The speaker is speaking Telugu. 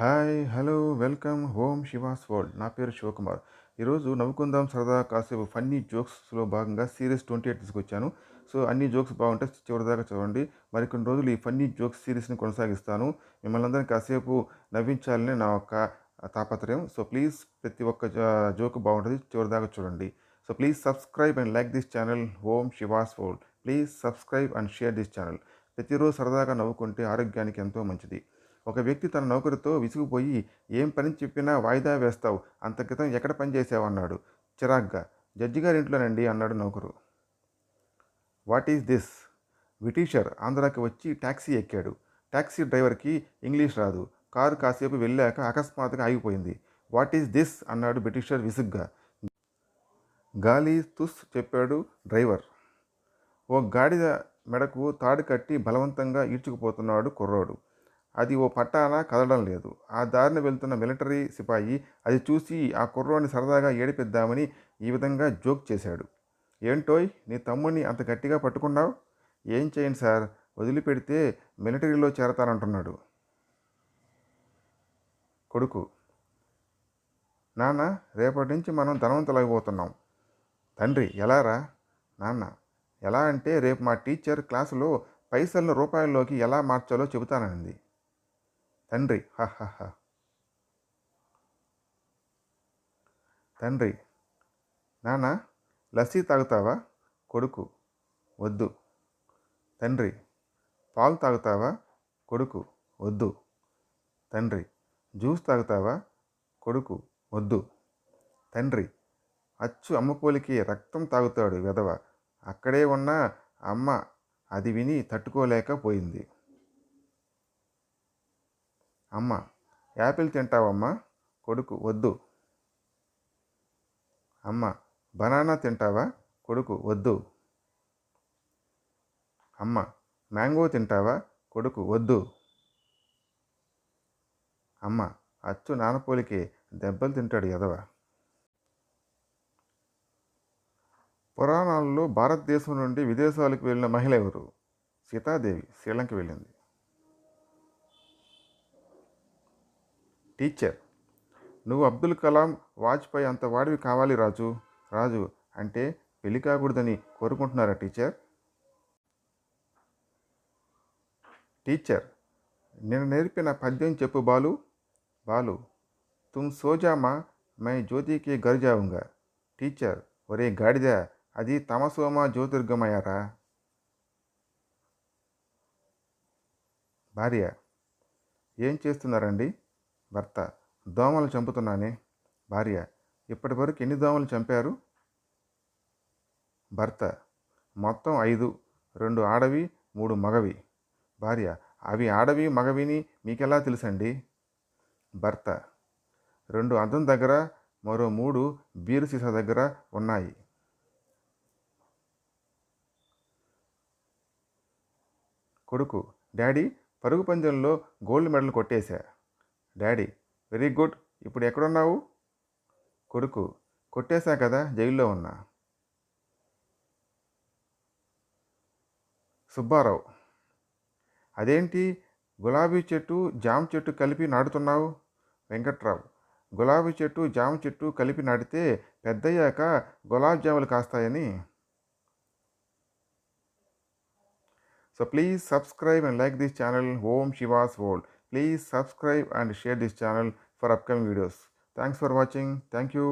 Hi hello welcome home she was world. నా పేరు శివకుమార్. ఈరోజు నవ్వుకుందాం సరదా కాసేపు ఫన్నీ జోక్స్లో భాగంగా సిరీస్ 28 తీసుకొచ్చాను. సో అన్ని జోక్స్ బాగుంటే చివరిదాకా చూడండి. మరికొన్ని రోజులు ఈ ఫన్నీ జోక్స్ సిరీస్ని కొనసాగిస్తాను. మిమ్మల్ని అందరినీ కాసేపు నవ్వించాలని నా యొక్క తాపత్రయం. సో ప్లీజ్ ప్రతి ఒక్క జోక్ బాగుంటుంది, చివరిదాకా చూడండి. So please subscribe and like this channel home she was world. Please subscribe and share this channel. ప్రతిరోజు సరదాగా నవ్వుకుంటే ఆరోగ్యానికి ఎంతో మంచిది. ఒక వ్యక్తి తన నౌకరితో విసిగిపోయి, ఏం పని చెప్పినా వాయిదా వేస్తావు, అంత క్రితం ఎక్కడ పని చేసావన్నాడు చిరాగ్గా. జడ్జి గారి ఇంట్లోనండి అన్నాడు నౌకరు. What is this? బ్రిటిషర్ ఆంధ్రాకి వచ్చి ట్యాక్సీ ఎక్కాడు. ట్యాక్సీ డ్రైవర్కి ఇంగ్లీష్ రాదు. కారు కాసేపు వెళ్ళాక అకస్మాత్తుగా ఆగిపోయింది. వాట్ ఈజ్ దిస్ అన్నాడు బ్రిటిషర్ విసుగ్గా. గాలి తుస్ చెప్పాడు డ్రైవర్. ఓ గాడిద మెడకు తాడు కట్టి బలవంతంగా ఈడ్చుకుపోతున్నాడు కుర్రోడు. అది ఓ పట్టాన కదలడం లేదు. ఆ దారిన వెళ్తున్న మిలిటరీ సిపాయి అది చూసి ఆ కుర్రోని సరదాగా ఏడిపిద్దామని ఈ విధంగా జోక్ చేశాడు. ఏంటోయ్, నీ తమ్ముడిని అంత గట్టిగా పట్టుకున్నావు? ఏం చేయండి సార్, వదిలిపెడితే మిలిటరీలో చేరతానంటున్నాడు. కొడుకు: నాన్న, రేపటి నుంచి మనం ధనవంతులైపోతున్నాం. తండ్రి: ఎలారా? నాన్న: ఎలా అంటే రేపు మా టీచర్ క్లాసులో పైసలను రూపాయల్లోకి ఎలా మార్చాలో చెబుతానంది. తండ్రి: హహహ. తండ్రి: నాన్న, లస్సీ తాగుతావా? కొడుకు: వద్దు. తండ్రి: పాలు తాగుతావా? కొడుకు: వద్దు. తండ్రి: జ్యూస్ తాగుతావా? కొడుకు: వద్దు. తండ్రి: అచ్చు అమ్మ పోలికి రక్తం తాగుతాడు వెధవ. అక్కడే ఉన్న అమ్మ అది విని తట్టుకోలేకపోయింది. అమ్మ: యాపిల్ తింటావమ్మా? కొడుకు: వద్దు. అమ్మ: బనానా తింటావా? కొడుకు: వద్దు. అమ్మ: మ్యాంగో తింటావా? కొడుకు: వద్దు. అమ్మ: అచ్చు నానపోలికే, దెబ్బలు తింటాడు ఎదవ. పురాణాల్లో భారతదేశం నుండి విదేశాలకు వెళ్ళిన మహిళ ఎవరు? సీతాదేవి శ్రీలంక వెళ్ళింది. టీచర్: నువ్వు అబ్దుల్ కలాం వాజ్పేయి అంత వాడివి కావాలి రాజు. రాజు: అంటే పెళ్లి కాకూడదని కోరుకుంటున్నారా టీచర్? టీచర్: నేను నేర్పిన పద్యం చెప్పు బాలు. బాలు: తుమ్ సోజామా, మై జ్యోతికి గర్ జావుంగా. టీచర్: ఒరే గాడిద, అది తమసోమ జ్యోతిర్గమయారా. భార్య: ఏం చేస్తున్నారండి? భర్త: దోమలు చంపుతున్నానే. భార్య: ఇప్పటి వరకు ఎన్ని దోమలు చంపారు? భర్త: మొత్తం 5, 2 ఆడవి 3 మగవి. భార్య: అవి ఆడవి మగవిని మీకెలా తెలుసండి? భర్త: 2 అద్దం దగ్గర, మరో 3 బీరు సీసా దగ్గర ఉన్నాయి. కొడుకు: డాడీ, పరుగు పందెంలో గోల్డ్ మెడల్ కొట్టేశా. Daddy: very good. ఇప్పుడు ఎక్కడున్నావు? కొడుకు: కొట్టేశా కదా, జైల్లో ఉన్నా. సుబ్బారావు: అదేంటి, గులాబీ చెట్టు జామ చెట్టు కలిపి నాటుతున్నావు? వెంకట్రావు: గులాబీ చెట్టు జామ చెట్టు కలిపి నాటితే పెద్దయ్యాక గులాబ్ జాములు కాస్తాయని. So please subscribe and like this channel Om Shiva's World. Please subscribe and share this channel for upcoming videos. Thanks for watching. Thank you.